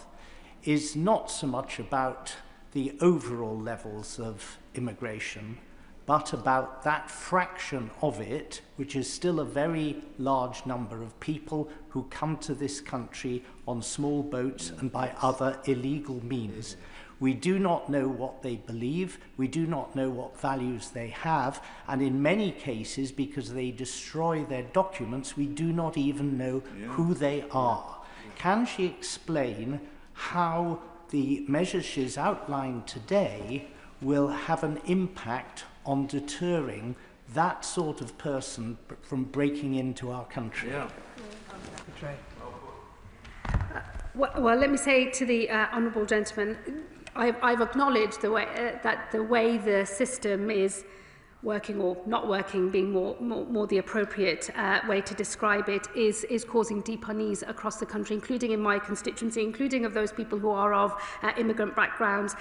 is not so much about the overall levels of immigration, but about that fraction of it, which is still a very large number of people who come to this country on small boats and by other illegal means. We do not know what they believe, we do not know what values they have, and in many cases, because they destroy their documents, we do not even know who they are. Can she explain how the measures she's outlined today will have an impact on deterring that sort of person from breaking into our country? Well, let me say to the honourable gentleman, I've acknowledged the way that the way the system is working or not working being more the appropriate way to describe it, is causing deep unease across the country, including in my constituency, including of those people who are of immigrant backgrounds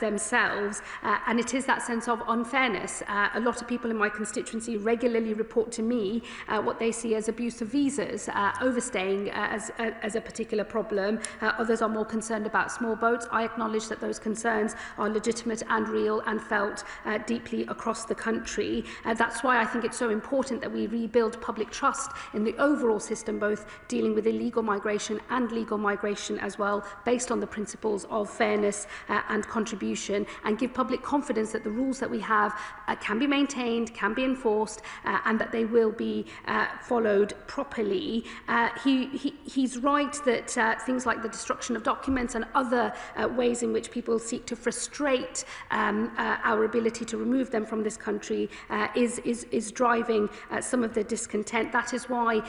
themselves. And it is that sense of unfairness. A lot of people in my constituency regularly report to me what they see as abuse of visas, overstaying as a particular problem. Others are more concerned about small boats. I acknowledge that those concerns are legitimate and real and felt deeply across the country. That's why I think it's so important that we rebuild public trust in the overall system, both dealing with illegal migration and legal migration as well, based on the principles of fairness and contribution, and give public confidence that the rules that we have can be maintained, can be enforced, and that they will be followed properly. He's right that things like the destruction of documents and other ways in which people seek to frustrate our ability to remove them from this country is driving some of the discontent. That is why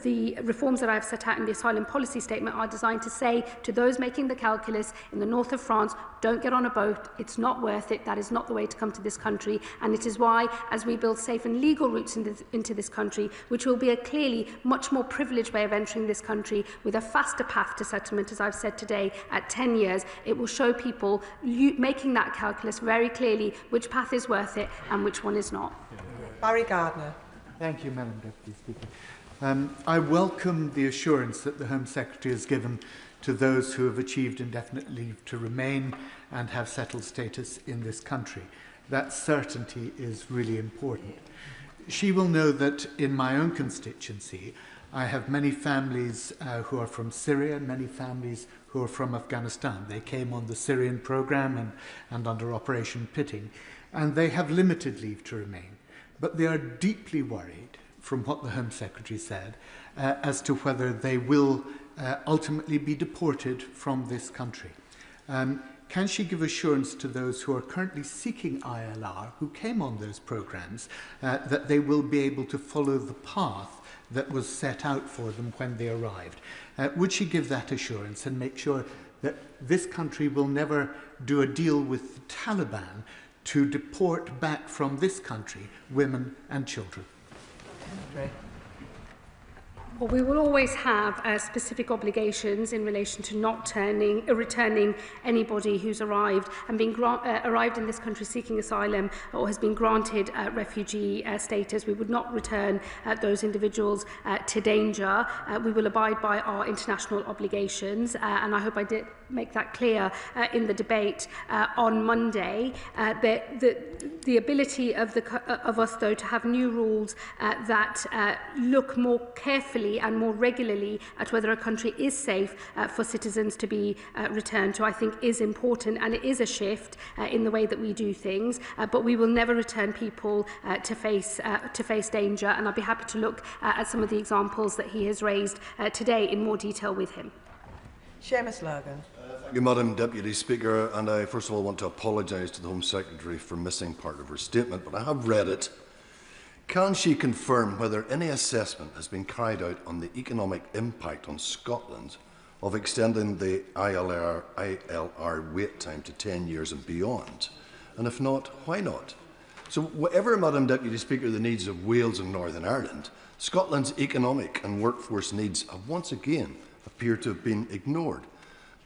the reforms that I have set out in the asylum policy statement are designed to say to those making the calculus in the north of France, don't get on a boat, it's not worth it, that is not the way to come to this country. And it is why, as we build safe and legal routes into this country, which will be a clearly much more privileged way of entering this country with a faster path to settlement, as I've said today, at 10 years, it will show people making that calculus very clearly which path is worth it and which one is not. Barry Gardner. Thank you, Madam Deputy Speaker. I welcome the assurance that the Home Secretary has given to those who have achieved indefinite leave to remain and have settled status in this country. That certainty is really important. She will know that in my own constituency, I have many families who are from Syria, many families who are from Afghanistan. They came on the Syrian programme and under Operation Pitting, and they have limited leave to remain. But they are deeply worried, from what the Home Secretary said, as to whether they will ultimately be deported from this country. Can she give assurance to those who are currently seeking ILR, who came on those programmes, that they will be able to follow the path that was set out for them when they arrived? Would she give that assurance and make sure that this country will never do a deal with the Taliban to deport back from this country women and children? Well, we will always have specific obligations in relation to not returning anybody who's arrived and arrived in this country seeking asylum or has been granted refugee status. We would not return those individuals to danger. We will abide by our international obligations, and I hope I did make that clear in the debate on Monday. The ability of us, though, to have new rules that look more carefully and more regularly at whether a country is safe for citizens to be returned to, I think is important, and it is a shift in the way that we do things. But we will never return people to face danger, and I'll be happy to look at some of the examples that he has raised today in more detail with him. Seamus Logan. Thank you, Madam Deputy Speaker, and I first of all want to apologise to the Home Secretary for missing part of her statement, but I have read it. Can she confirm whether any assessment has been carried out on the economic impact on Scotland of extending the ILR wait time to 10 years and beyond? And if not, why not? So whatever, Madam Deputy Speaker, the needs of Wales and Northern Ireland, Scotland's economic and workforce needs have once again appeared to have been ignored.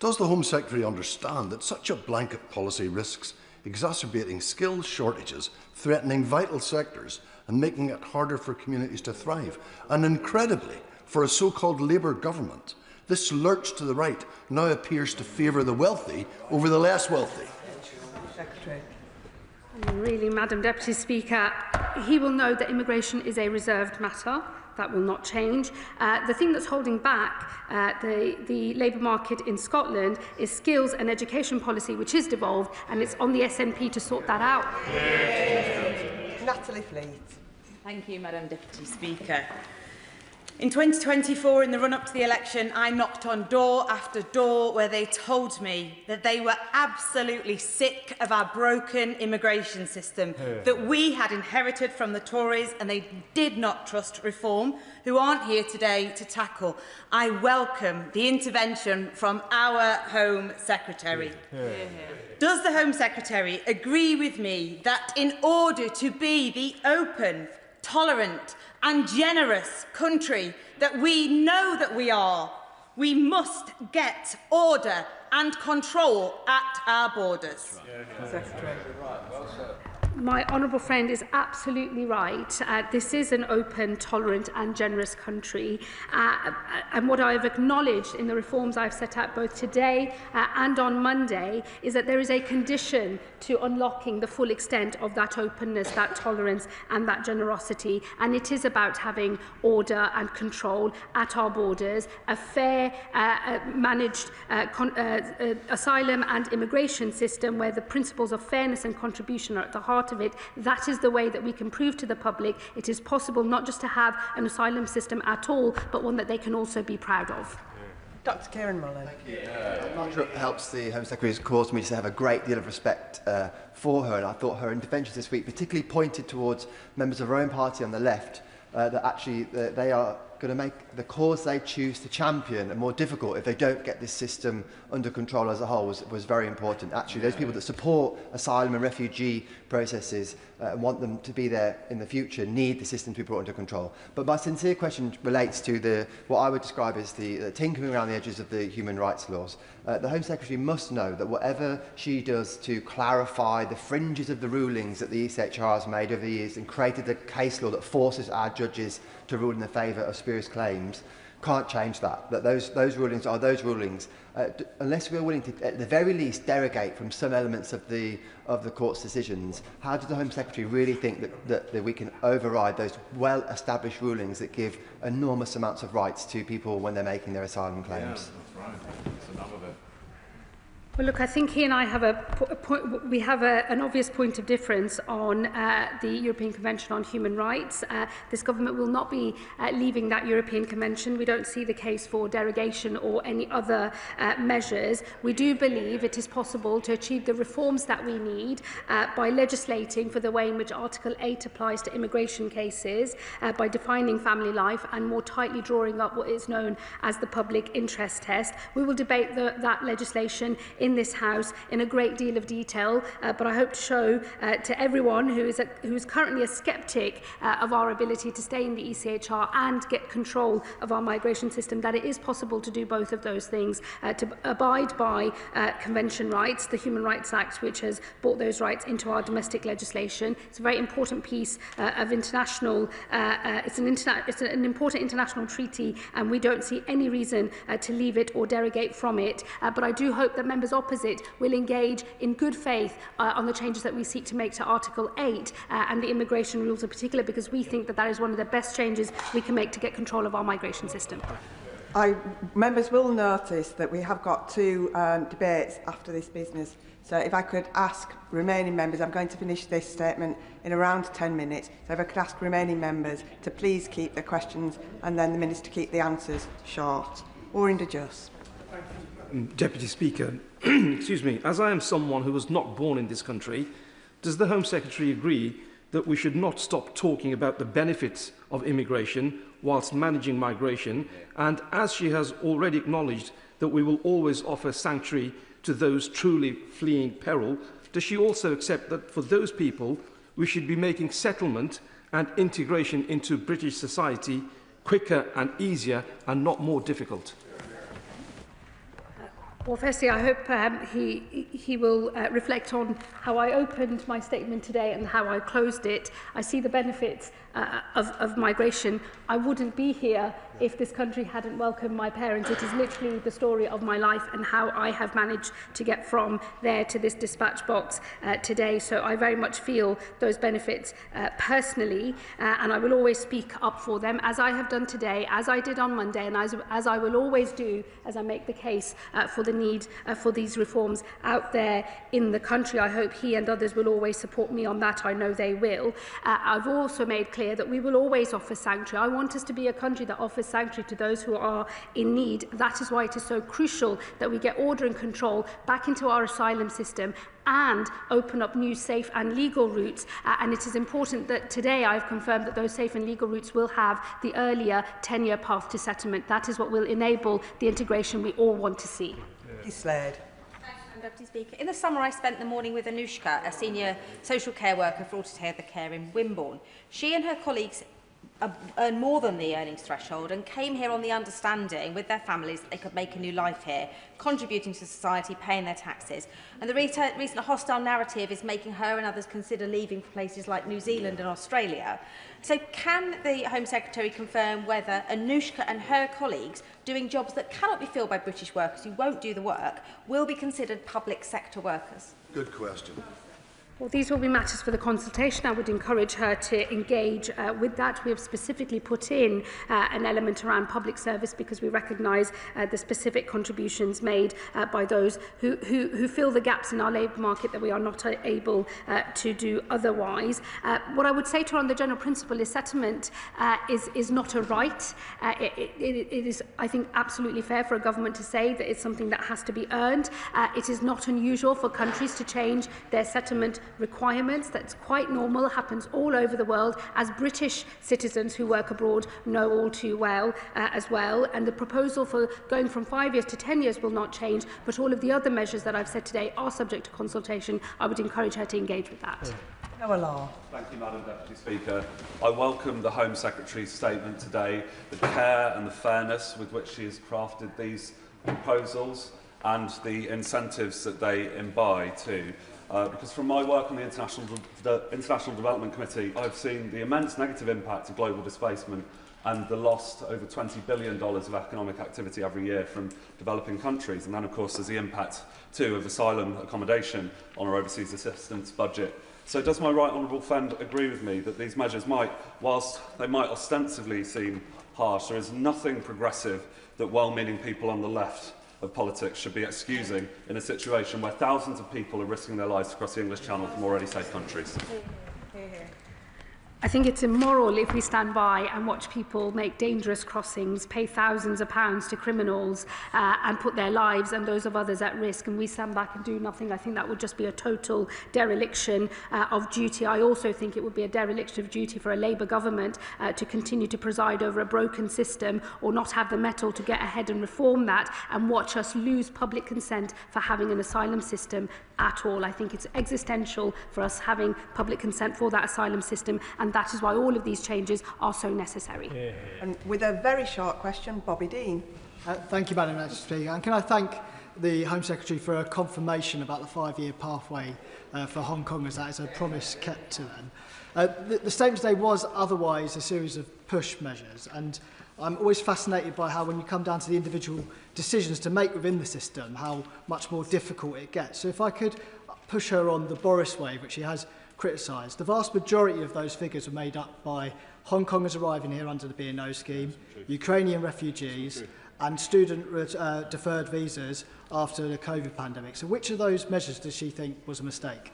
Does the Home Secretary understand that such a blanket policy risks exacerbating skills shortages, threatening vital sectors, and making it harder for communities to thrive? And incredibly, for a so-called Labour government, this lurch to the right now appears to favour the wealthy over the less wealthy. Secretary. Really, Madam Deputy Speaker, he will know that immigration is a reserved matter. That will not change. The thing that's holding back the labour market in Scotland is skills and education policy, which is devolved, and it's on the SNP to sort that out. Natalie Fleet. Thank you, Madam Deputy Speaker. In 2024, in the run-up to the election, I knocked on door after door where they told me that they were absolutely sick of our broken immigration system that we had inherited from the Tories, and they did not trust reform, who aren't here today to tackle. I welcome the intervention from our Home Secretary. Does the Home Secretary agree with me that in order to be the open, tolerant and generous country that we know that we are, we must get order and control at our borders? My honourable friend is absolutely right. This is an open, tolerant and generous country. And what I have acknowledged in the reforms I've set out both today and on Monday is that there is a condition to unlocking the full extent of that openness, that tolerance and that generosity. And it is about having order and control at our borders, a fair, managed asylum and immigration system where the principles of fairness and contribution are at the heart of it. That is the way that we can prove to the public it is possible not just to have an asylum system at all, but one that they can also be proud of. Dr. Kieran Mullen. I'm not sure it helps the Home Secretary's cause me to have a great deal of respect for her, and I thought her interventions this week particularly pointed towards members of her own party on the left, that actually they are going to make the cause they choose to champion more difficult if they don't get this system under control as a whole was very important. Actually, those people that support asylum and refugee processes and want them to be there in the future need the system to be brought under control. But my sincere question relates to what I would describe as the tinkering around the edges of the human rights laws. The Home Secretary must know that whatever she does to clarify the fringes of the rulings that the ECHR has made over the years and created a case law that forces our judges to rule in the favour of spurious claims, can't change that. That those rulings are those rulings, unless we're willing to, at the very least, derogate from some elements of the court's decisions. How does the Home Secretary really think that we can override those well-established rulings that give enormous amounts of rights to people when they're making their asylum claims? Yeah, that's right. That's enough of it. Well, look, I think he and I have an obvious point of difference on the European Convention on Human Rights. This government will not be leaving that European Convention. We don't see the case for derogation or any other measures. We do believe it is possible to achieve the reforms that we need by legislating for the way in which Article 8 applies to immigration cases, by defining family life and more tightly drawing up what is known as the public interest test. We will debate that legislation in this House in a great deal of detail, but I hope to show to everyone who is currently a sceptic of our ability to stay in the ECHR and get control of our migration system that it is possible to do both of those things, to abide by convention rights, the Human Rights Act, which has brought those rights into our domestic legislation. It's a very important piece of international, it's an important international treaty, and we don't see any reason to leave it or derogate from it. But I do hope that members opposite will engage in good faith on the changes that we seek to make to Article 8 and the immigration rules in particular, because we think that that is one of the best changes we can make to get control of our migration system. Members will notice that we have got two debates after this business. So if I could ask remaining members, I'm going to finish this statement in around 10 minutes, so if I could ask remaining members to please keep their questions and then the Minister keep the answers short. Orinda Just. Deputy Speaker, excuse me, as I am someone who was not born in this country, does the Home Secretary agree that we should not stop talking about the benefits of immigration whilst managing migration, and as she has already acknowledged that we will always offer sanctuary to those truly fleeing peril, does she also accept that for those people we should be making settlement and integration into British society quicker and easier and not more difficult? Well, firstly, I hope he will reflect on how I opened my statement today and how I closed it. I see the benefits of migration. I wouldn't be here if this country hadn't welcomed my parents. It is literally the story of my life and how I have managed to get from there to this dispatch box today. So I very much feel those benefits personally, and I will always speak up for them, as I have done today, as I did on Monday, and as I will always do as I make the case for the the need for these reforms out there in the country. I hope he and others will always support me on that. I know they will. I've also made clear that we will always offer sanctuary. I want us to be a country that offers sanctuary to those who are in need. That is why it is so crucial that we get order and control back into our asylum system and open up new safe and legal routes. And it is important that today I've confirmed that those safe and legal routes will have the earlier 10-year path to settlement. That is what will enable the integration we all want to see. Slade. Deputy Speaker. In the summer, I spent the morning with Anushka, a senior social care worker for Altogether Care in Wimborne. She and her colleagues earn more than the earnings threshold and came here on the understanding with their families that they could make a new life here, contributing to society, paying their taxes. And the recent hostile narrative is making her and others consider leaving for places like New Zealand and Australia. So can the Home Secretary confirm whether Anushka and her colleagues doing jobs that cannot be filled by British workers who won't do the work will be considered public sector workers? Good question. Well, these will be matters for the consultation. I would encourage her to engage with that. We have specifically put in an element around public service because we recognise the specific contributions made by those who fill the gaps in our labour market that we are not able to do otherwise. What I would say to her on the general principle is settlement is not a right. It is, I think, absolutely fair for a government to say that it's something that has to be earned. It is not unusual for countries to change their settlement requirements. That's quite normal, happens all over the world, as British citizens who work abroad know all too well as well. And the proposal for going from 5 years to 10 years will not change, but all of the other measures that I've said today are subject to consultation. I would encourage her to engage with that. Thank you, Madam Deputy Speaker. I welcome the Home Secretary's statement today, the care and the fairness with which she has crafted these proposals and the incentives that they imbibe too. Because from my work on the International Development Committee, I've seen the immense negative impact of global displacement and the lost over $20 billion of economic activity every year from developing countries. And then, of course, there's the impact, too, of asylum accommodation on our overseas assistance budget. So does my right honourable friend agree with me that these measures might, whilst they might ostensibly seem harsh, there is nothing progressive that well-meaning people on the left of politics should be excusing in a situation where thousands of people are risking their lives across the English Channel from already safe countries? I think it's immoral if we stand by and watch people make dangerous crossings, pay thousands of pounds to criminals and put their lives and those of others at risk, and we stand back and do nothing. I think that would just be a total dereliction of duty. I also think it would be a dereliction of duty for a Labour government to continue to preside over a broken system or not have the mettle to get ahead and reform that and watch us lose public consent for having an asylum system at all. I think it's existential for us having public consent for that asylum system, and that is why all of these changes are so necessary. And with a very short question, Bobby Dean. Thank you, Madam Speaker. And can I thank the Home Secretary for a confirmation about the 5-year pathway for Hong Kongers. That is a promise kept to them. The statement today was otherwise a series of push measures, and I'm always fascinated by how when you come down to the individual decisions to make within the system, how much more difficult it gets. So if I could push her on the Boris wave, which she has criticised, the vast majority of those figures are made up by Hong Kongers arriving here under the B&O scheme, Ukrainian refugees, and student deferred visas after the COVID pandemic. So which of those measures does she think was a mistake?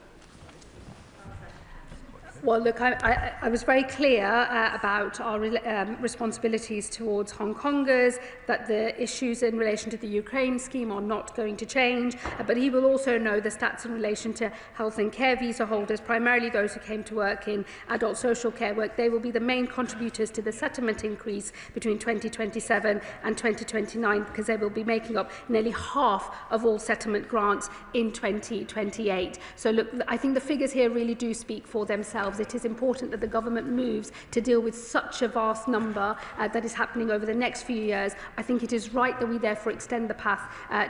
Well, look, I was very clear about our responsibilities towards Hong Kongers, that the issues in relation to the Ukraine scheme are not going to change, but he will also know the stats in relation to health and care visa holders, primarily those who came to work in adult social care work. They will be the main contributors to the settlement increase between 2027 and 2029, because they will be making up nearly half of all settlement grants in 2028. So look, I think the figures here really do speak for themselves. It is important that the government moves to deal with such a vast number that is happening over the next few years. I think it is right that we therefore extend the path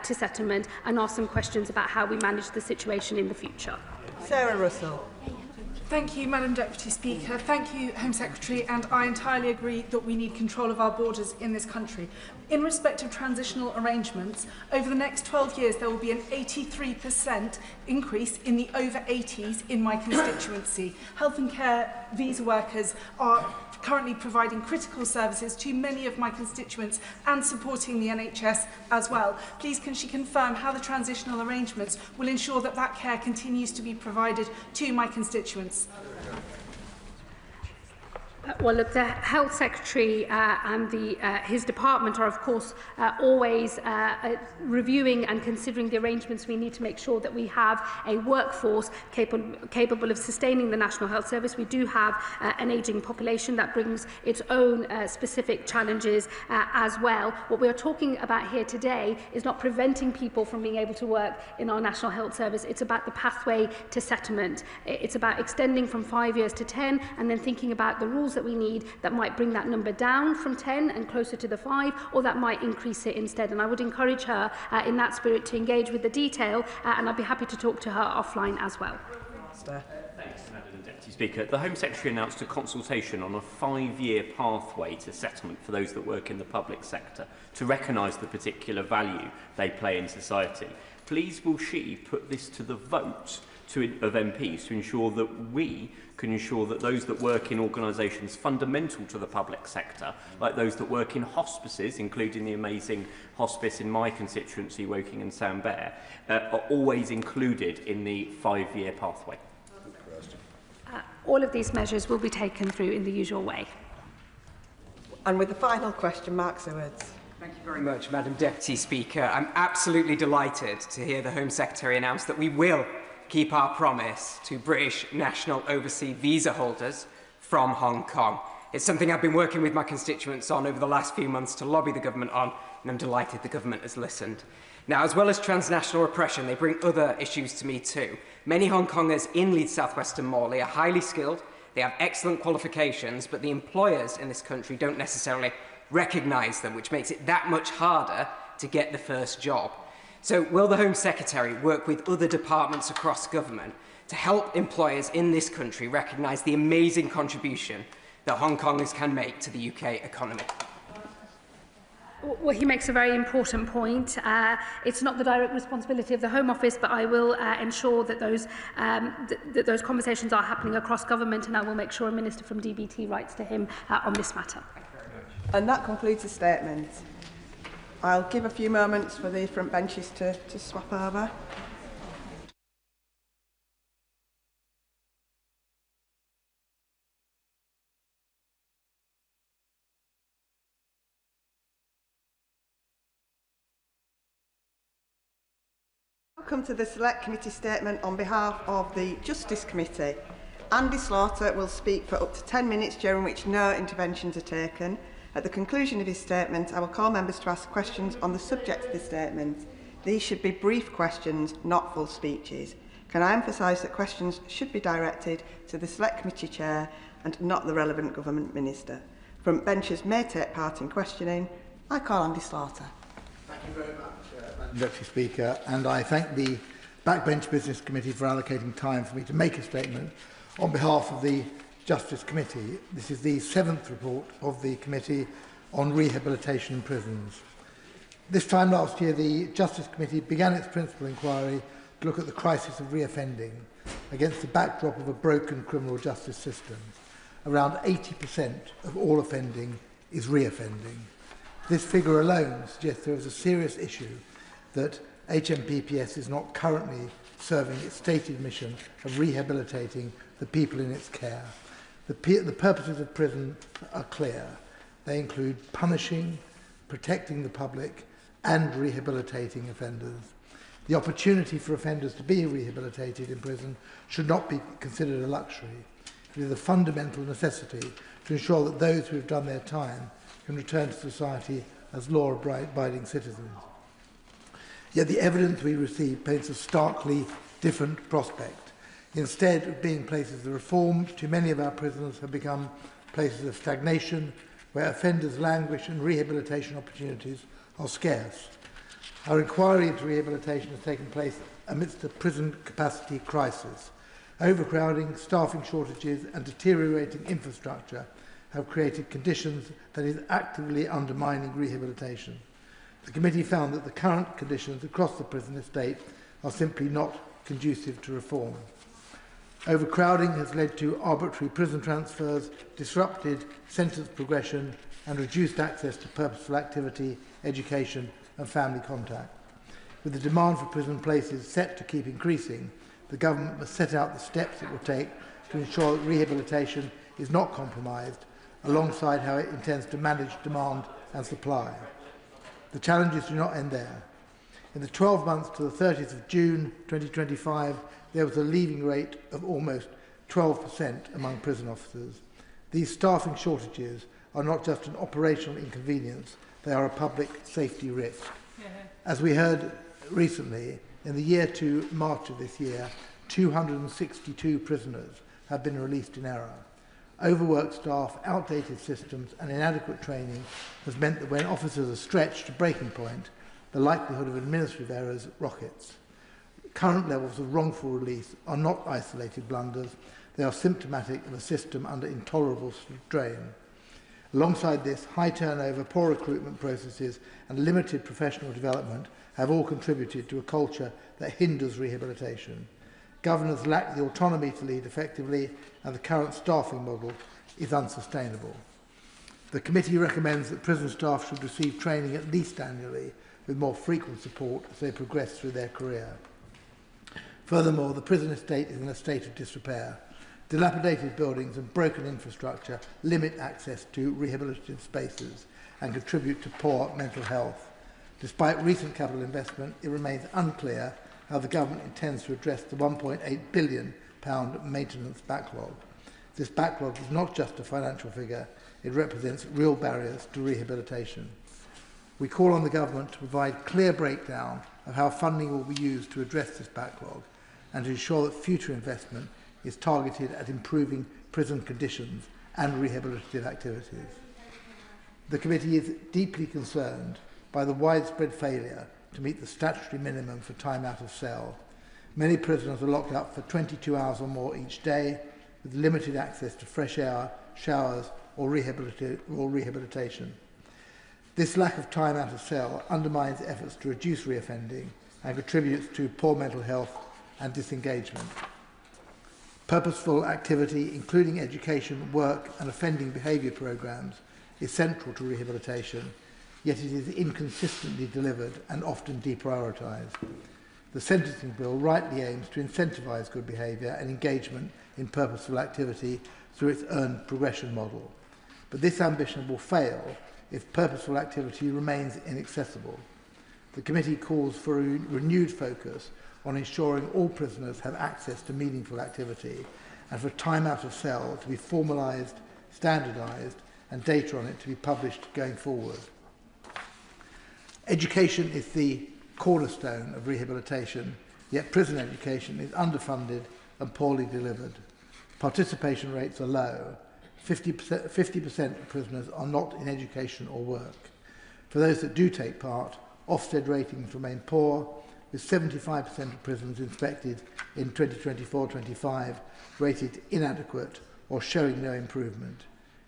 to settlement and ask some questions about how we manage the situation in the future. Sarah Russell. Thank you, Madam Deputy Speaker. Thank you, Home Secretary, and I entirely agree that we need control of our borders in this country. In respect of transitional arrangements, over the next 12 years there will be an 83% increase in the over 80s in my constituency. Health and care visa workers are currently providing critical services to many of my constituents and supporting the NHS as well. Please can she confirm how the transitional arrangements will ensure that that care continues to be provided to my constituents? Well, look, the Health Secretary and his department are, of course, always reviewing and considering the arrangements we need to make sure that we have a workforce capable of sustaining the National Health Service. We do have an ageing population that brings its own specific challenges as well. What we are talking about here today is not preventing people from being able to work in our National Health Service. It's about the pathway to settlement. It's about extending from 5 years to 10 and then thinking about the rules that we need that might bring that number down from 10 and closer to the 5, or that might increase it instead. And I would encourage her in that spirit to engage with the detail, and I'd be happy to talk to her offline as well. Thanks, Madam Deputy Speaker. The Home Secretary announced a consultation on a 5-year pathway to settlement for those that work in the public sector to recognise the particular value they play in society. Please will she put this to the vote of MPs to ensure that we can ensure that those that work in organisations fundamental to the public sector, like those that work in hospices, including the amazing hospice in my constituency, Woking and Sandbear, are always included in the 5-year pathway? All of these measures will be taken through in the usual way. And with the final question, Mark Sewards. Thank you very much, Madam Deputy Speaker. I'm absolutely delighted to hear the Home Secretary announce that we will keep our promise to British national overseas visa holders from Hong Kong. It's something I've been working with my constituents on over the last few months to lobby the government on, and I'm delighted the government has listened. Now, as well as transnational repression, they bring other issues to me too. Many Hong Kongers in Leeds South Western Morley are highly skilled, they have excellent qualifications, but the employers in this country don't necessarily recognise them, which makes it that much harder to get the first job. So will the Home Secretary work with other departments across government to help employers in this country recognise the amazing contribution that Hong Kongers can make to the UK economy? Well, he makes a very important point. It's not the direct responsibility of the Home Office, but I will ensure that those conversations are happening across government, and I will make sure a minister from DBT writes to him on this matter. And that concludes the statement. I'll give a few moments for the front benches to swap over. Welcome to the Select Committee statement on behalf of the Justice Committee. Andy Slaughter will speak for up to 10 minutes, during which no interventions are taken. At the conclusion of his statement, I will call members to ask questions on the subject of the statement. These should be brief questions, not full speeches. Can I emphasise that questions should be directed to the Select Committee Chair and not the relevant Government Minister? Front benchers may take part in questioning. I call Andy Slaughter. Thank you very much, Madam Deputy Speaker, and I thank the Backbench Business Committee for allocating time for me to make a statement on behalf of the Justice Committee. This is the 7th report of the Committee on Rehabilitation in Prisons. This time last year, the Justice Committee began its principal inquiry to look at the crisis of reoffending against the backdrop of a broken criminal justice system. Around 80% of all offending is reoffending. This figure alone suggests there is a serious issue that HMPPS is not currently serving its stated mission of rehabilitating the people in its care. The purposes of prison are clear. They include punishing, protecting the public, and rehabilitating offenders. The opportunity for offenders to be rehabilitated in prison should not be considered a luxury. It is a fundamental necessity to ensure that those who have done their time can return to society as law-abiding citizens. Yet the evidence we receive paints a starkly different prospect. Instead of being places of reform, too many of our prisons have become places of stagnation, where offenders languish and rehabilitation opportunities are scarce. Our inquiry into rehabilitation has taken place amidst a prison capacity crisis. Overcrowding, staffing shortages and deteriorating infrastructure have created conditions that is actively undermining rehabilitation. The committee found that the current conditions across the prison estate are simply not conducive to reform. Overcrowding has led to arbitrary prison transfers, disrupted sentence progression and reduced access to purposeful activity, education and family contact. With the demand for prison places set to keep increasing, the government must set out the steps it will take to ensure that rehabilitation is not compromised, alongside how it intends to manage demand and supply. The challenges do not end there. In the 12 months to the 30th of June 2025, there was a leaving rate of almost 12% among prison officers. These staffing shortages are not just an operational inconvenience, they are a public safety risk. As we heard recently, in the year to March of this year, 262 prisoners have been released in error. Overworked staff, outdated systems and inadequate training has meant that when officers are stretched to breaking point, the likelihood of administrative errors rockets. Current levels of wrongful release are not isolated blunders, they are symptomatic of a system under intolerable strain. Alongside this, high turnover, poor recruitment processes and limited professional development have all contributed to a culture that hinders rehabilitation. Governors lack the autonomy to lead effectively, and the current staffing model is unsustainable. The committee recommends that prison staff should receive training at least annually, with more frequent support as they progress through their career. Furthermore, the prison estate is in a state of disrepair. Dilapidated buildings and broken infrastructure limit access to rehabilitative spaces and contribute to poor mental health. Despite recent capital investment, it remains unclear how the government intends to address the £1.8 billion maintenance backlog. This backlog is not just a financial figure, it represents real barriers to rehabilitation. We call on the government to provide clear breakdown of how funding will be used to address this backlog and to ensure that future investment is targeted at improving prison conditions and rehabilitative activities. The committee is deeply concerned by the widespread failure to meet the statutory minimum for time out of cell. Many prisoners are locked up for 22 hours or more each day, with limited access to fresh air, showers or rehabilitation. This lack of time out of cell undermines efforts to reduce reoffending and contributes to poor mental health and disengagement. Purposeful activity, including education, work and offending behaviour programmes, is central to rehabilitation, yet it is inconsistently delivered and often deprioritised. The sentencing bill rightly aims to incentivise good behaviour and engagement in purposeful activity through its earned progression model. But this ambition will fail if purposeful activity remains inaccessible. The committee calls for a renewed focus on ensuring all prisoners have access to meaningful activity and for time out of cell to be formalised, standardised and data on it to be published going forward. Education is the cornerstone of rehabilitation, yet prison education is underfunded and poorly delivered. Participation rates are low. 50% of prisoners are not in education or work. For those that do take part, Ofsted ratings remain poor, with 75% of prisons inspected in 2024-25 rated inadequate or showing no improvement.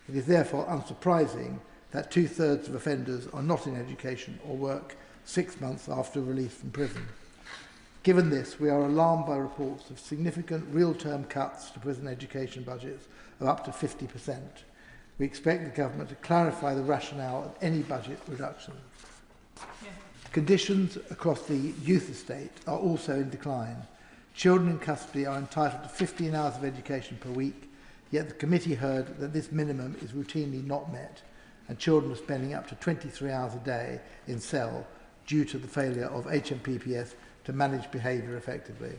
It is therefore unsurprising that 2/3 of offenders are not in education or work 6 months after release from prison. Given this, we are alarmed by reports of significant real-term cuts to prison education budgets of up to 50%. We expect the government to clarify the rationale of any budget reductions. Conditions across the youth estate are also in decline. Children in custody are entitled to 15 hours of education per week, yet the committee heard that this minimum is routinely not met, and children are spending up to 23 hours a day in cell due to the failure of HMPPS to manage behaviour effectively.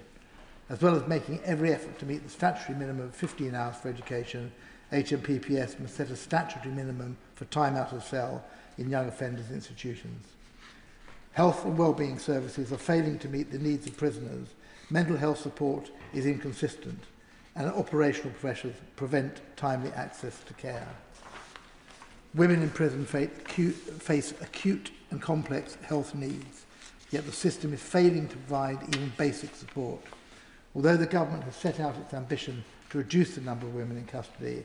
As well as making every effort to meet the statutory minimum of 15 hours for education, HMPPS must set a statutory minimum for time out of cell in young offenders institutions. Health and wellbeing services are failing to meet the needs of prisoners, mental health support is inconsistent, and operational pressures prevent timely access to care. Women in prison face acute and complex health needs, yet the system is failing to provide even basic support. Although the government has set out its ambition to reduce the number of women in custody,